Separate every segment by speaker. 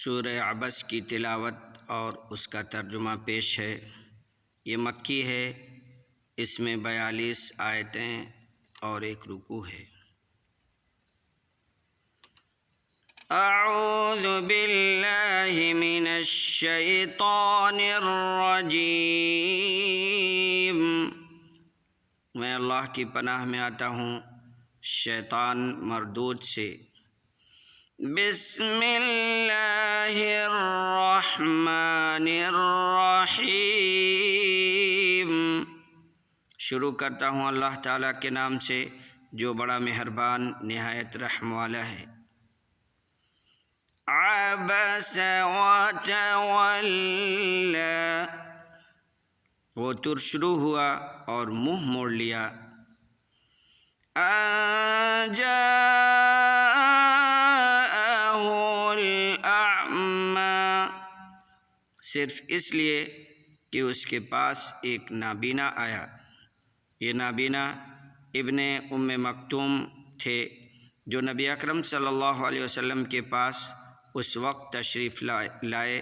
Speaker 1: سورہ عبس کی تلاوت اور اس کا ترجمہ پیش ہے۔ یہ مکی ہے، اس میں 42 آیتیں اور ایک رکوع ہے۔ اعوذ باللہ من الشیطان الرجیم، میں اللہ کی پناہ میں آتا ہوں شیطان مردود سے۔ بسم اللہ الرحمن الرحیم، شروع کرتا ہوں اللہ تعالیٰ کے نام سے جو بڑا مہربان نہایت رحم والا ہے۔ عبس وتولی، وہ ترشرو ہوا اور منہ موڑ لیا۔ ان جاءہ الاعمی، صرف اس لیے کہ اس کے پاس ایک نابینا آیا۔ یہ نابینا ابن ام مکتوم تھے جو نبی اکرم صلی اللہ علیہ وسلم کے پاس اس وقت تشریف لائے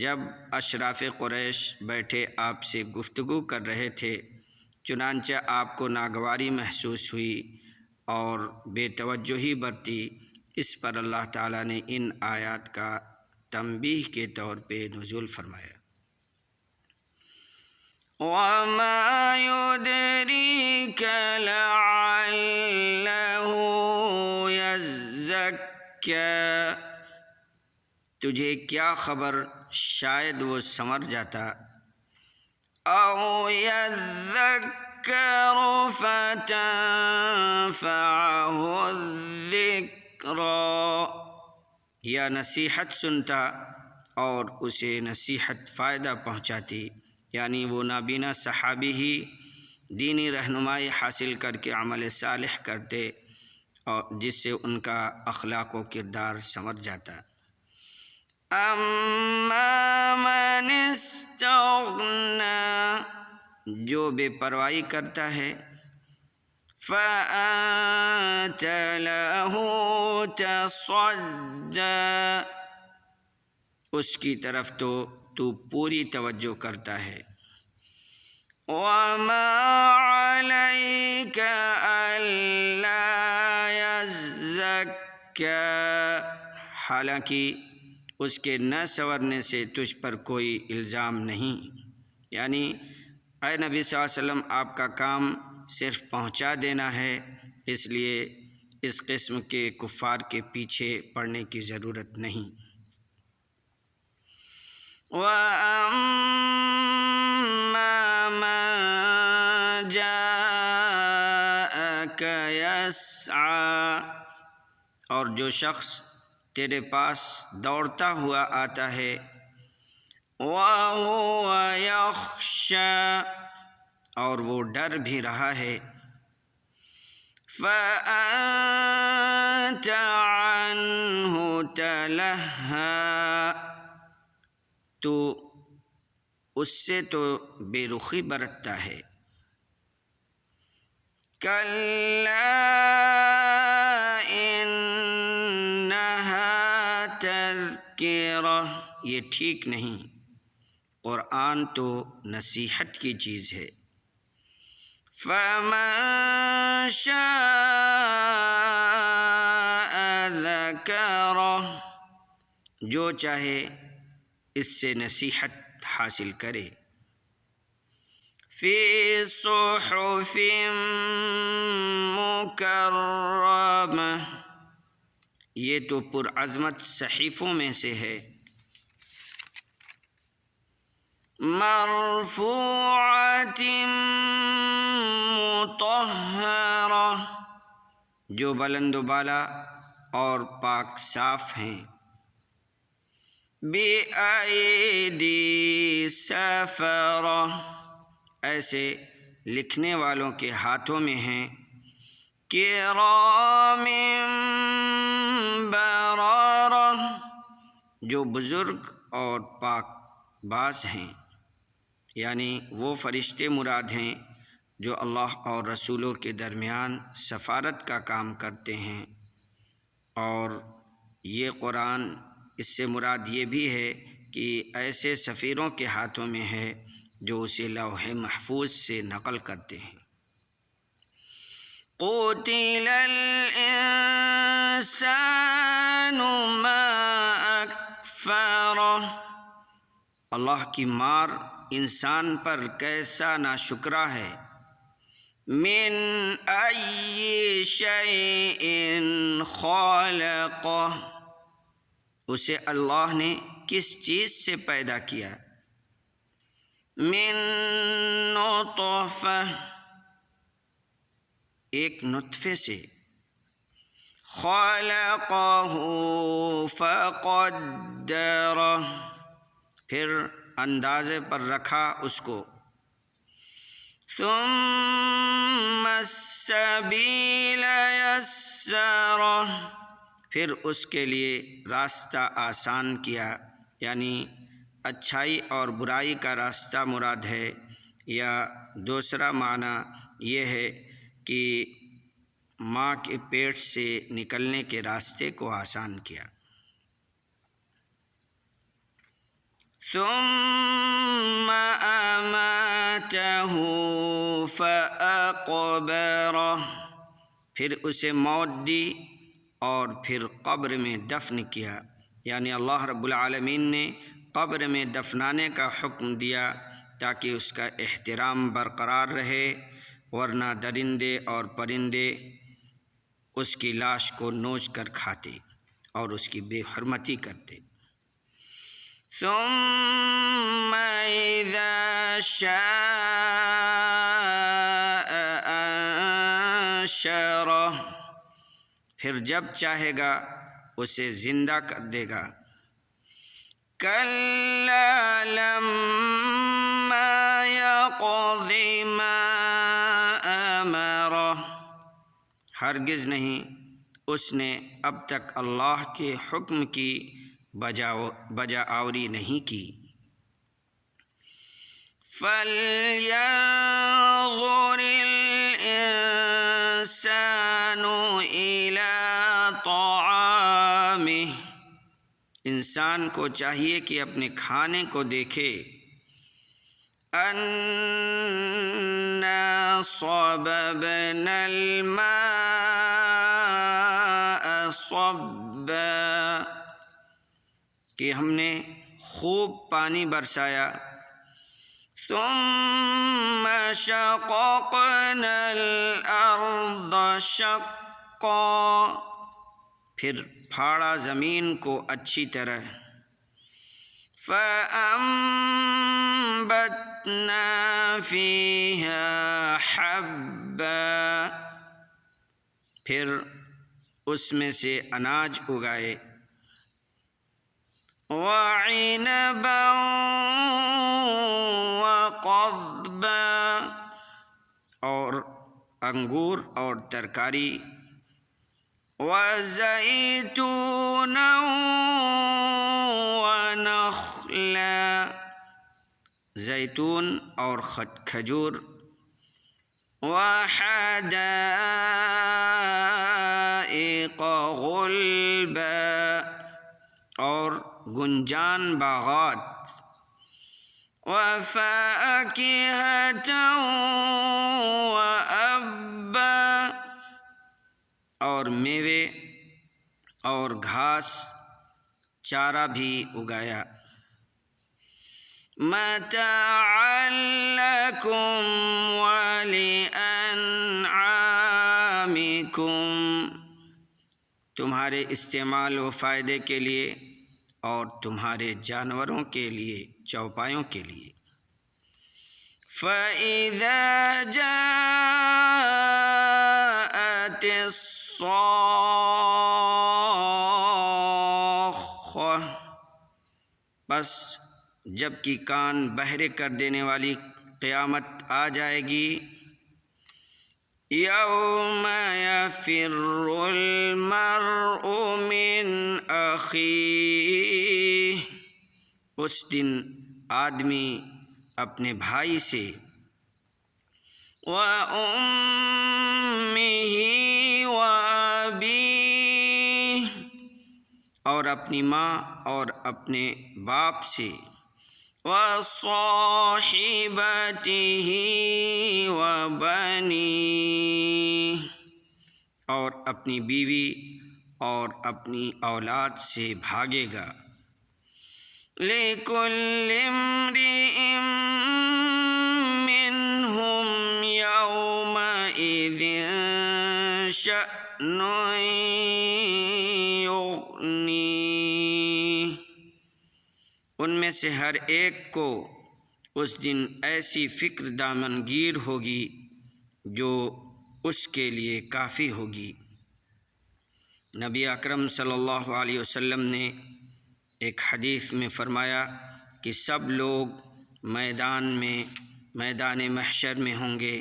Speaker 1: جب اشراف قریش بیٹھے آپ سے گفتگو کر رہے تھے، چنانچہ آپ کو ناگواری محسوس ہوئی اور بے توجہی برتی۔ اس پر اللہ تعالیٰ نے ان آیات کا تنبیہ کے طور پہ نزول فرمایا۔ وَمَا يُدْرِيكَ لَعَلَّهُ يَزَّكَّىٰ، تجھے کیا خبر شاید وہ سنور جاتا۔ أَوْ يَذَّكَّرُ فَتَنفَعَهُ الذِّكْرَىٰ، یا نصیحت سنتا اور اسے نصیحت فائدہ پہنچاتی، یعنی وہ نابینا صحابی ہی دینی رہنمائی حاصل کر کے عمل صالح کرتے اور جس سے ان کا اخلاق و کردار سنور جاتا۔ اما من استغنی، جو بے پرواہی کرتا ہے، فأنت له تصدی، اس کی طرف تو پوری توجہ کرتا ہے۔ وما عليك ألا يزكى، حالانکہ اس کے نہ سنورنے سے تجھ پر کوئی الزام نہیں، یعنی اے نبی صلی اللہ علیہ وسلم آپ کا کام صرف پہنچا دینا ہے، اس لیے اس قسم کے کفار کے پیچھے پڑنے کی ضرورت نہیں۔ وَأَمَّا مَن جَاءَكَ يَسْعَىٰ، اور جو شخص تیرے پاس دوڑتا ہوا آتا ہے، وَهُوَ يَخْشَىٰ، اور وہ ڈر بھی رہا ہے، فَأَنتَ عَنْهُ تَلَهَّىٰ، تو اس سے تو بے رخی برتتا ہے۔ کَلَّا إِنَّهَا تَذْکِرَةٌ، یہ ٹھیک نہیں، قرآن تو نصیحت کی چیز ہے۔ فَمَن شَاءَ ذَکَرَہُ، جو چاہے اس سے نصیحت حاصل کرے۔ فِي صُحُفٍ مُکَرَّمَةٍ، یہ تو پرعظمت صحیفوں میں سے ہے۔ مرفوعۃ مطہرہ، جو بلند و بالا اور پاک صاف ہیں۔ بِأَیْدِی سَفَرَةٍ، ایسے لکھنے والوں کے ہاتھوں میں ہیں۔ کِرَامٍ بَرَرَةٍ، جو بزرگ اور پاک باز ہیں، یعنی وہ فرشتے مراد ہیں جو اللہ اور رسولوں کے درمیان سفارت کا کام کرتے ہیں، اور یہ قرآن اس سے مراد یہ بھی ہے کہ ایسے سفیروں کے ہاتھوں میں ہے جو اسے لوح محفوظ سے نقل کرتے ہیں۔ قُتِلَ الْإِنسَانُ مَا أَكْفَرَهُ، اللہ کی مار انسان پر کیسا ناشکرا ہے۔ من أَيِّ شَيْءٍ خَلَقَهُ، اسے اللہ نے کس چیز سے پیدا کیا۔ من نطفہ، ایک نطفے سے۔ خلقہ فقدرہ، پھر اندازے پر رکھا اس کو۔ ثم السبیل یسرہ، پھر اس کے لیے راستہ آسان کیا، یعنی اچھائی اور برائی کا راستہ مراد ہے، یا دوسرا معنی یہ ہے کہ ماں کے پیٹ سے نکلنے کے راستے کو آسان کیا۔ ثم اماتہ فاقبرہ، پھر اسے موت دی اور پھر قبر میں دفن کیا، یعنی اللہ رب العالمین نے قبر میں دفنانے کا حکم دیا تاکہ اس کا احترام برقرار رہے، ورنہ درندے اور پرندے اس کی لاش کو نوچ کر کھاتے اور اس کی بے حرمتی کرتے۔ ثم اذا شاء انشرہ، پھر جب چاہے گا اسے زندہ کر دے گا۔ کلا لما یقض ما امرہ، ہرگز نہیں اس نے اب تک اللہ کے حکم کی بجا آوری نہیں کی۔ فَلْيَنظُرِ الْإِنسَانُ إِلَىٰ طَعَامِهِ، انسان کو چاہیے کہ اپنے کھانے کو دیکھے۔ أَنَّا صَبَبْنَا الْمَاءَ صَبًّا، کہ ہم نے خوب پانی برسایا۔ ثم شققنا الأرض شقا، پھر پھاڑا زمین کو اچھی طرح۔ فأنبتنا فيها حبا، پھر اس میں سے اناج اگائے۔ وعنبا وقضبا، اور انگور اور ترکاری۔ وزیتونا ونخلا، زیتون اور کھجور۔ وحدائق غلبا، اور گنجان باغات۔ وفاکہۃ وابا، اور میوے اور گھاس چارہ بھی اگایا۔ متاعا لکم ولانعامکم، تمہارے استعمال و فائدے کے لیے اور تمہارے جانوروں کے لیے، چوپایوں کے لیے۔ فَإِذَا جَاءَتِ الصَّاخَّةُ، بس جب کہ کان بہرے کر دینے والی قیامت آ جائے گی۔ یوم یفر المرء من اخیہ، اس دن آدمی اپنے بھائی سے۔ وَأُمِّهِ وَأَبِيهِ، اور اپنی ماں اور اپنے باپ سے، وَصَاحِبَتِهِ وَبَنِيهِ، اور اپنی بیوی اور اپنی اولاد سے بھاگے گا۔ لِكُلِّ امْرِئٍ مِّنْهُمْ يَوْمَئِذٍ شَأْنٌ يُغْنِيهِ، ان میں سے ہر ایک کو اس دن ایسی فکر دامنگیر ہوگی جو اس کے لیے کافی ہوگی۔ نبی اکرم صلی اللہ علیہ وسلم نے ایک حدیث میں فرمایا کہ سب لوگ میدان محشر میں ہوں گے،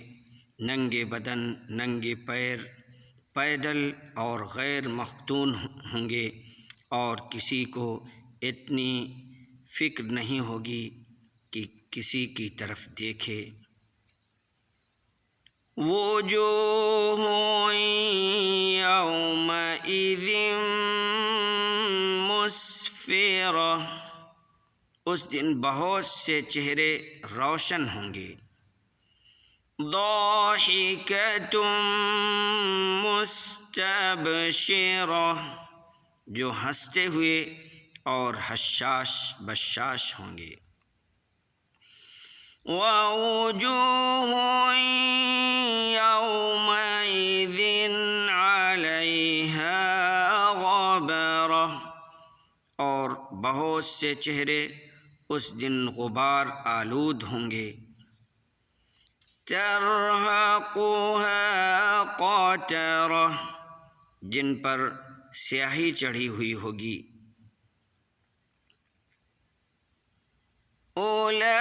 Speaker 1: ننگے بدن، ننگے پیر، پیدل اور غیر مختون ہوں گے، اور کسی کو اتنی فکر نہیں ہوگی کہ کسی کی طرف دیکھے۔ وجوہ یومئذ مسفرہ، اس دن بہت سے چہرے روشن ہوں گے۔ ضاحکۃ مستبشرہ، جو ہنستے ہوئے اور حشاش بشاش ہوں گے۔ وَوُجُوهٌ يَوْمَئِذٍ عَلَيْهَا غَبَرَةٌ، اور بہت سے چہرے اس دن غبار آلود ہوں گے۔ تَرْهَقُهَا قَتَرَةٌ، جن پر سیاہی چڑھی ہوئی ہوگی۔ اولئک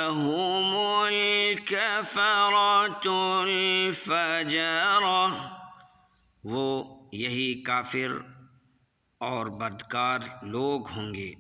Speaker 1: هم الکفرۃ الفجرہ، وہ یہی کافر اور بدکار لوگ ہوں گے۔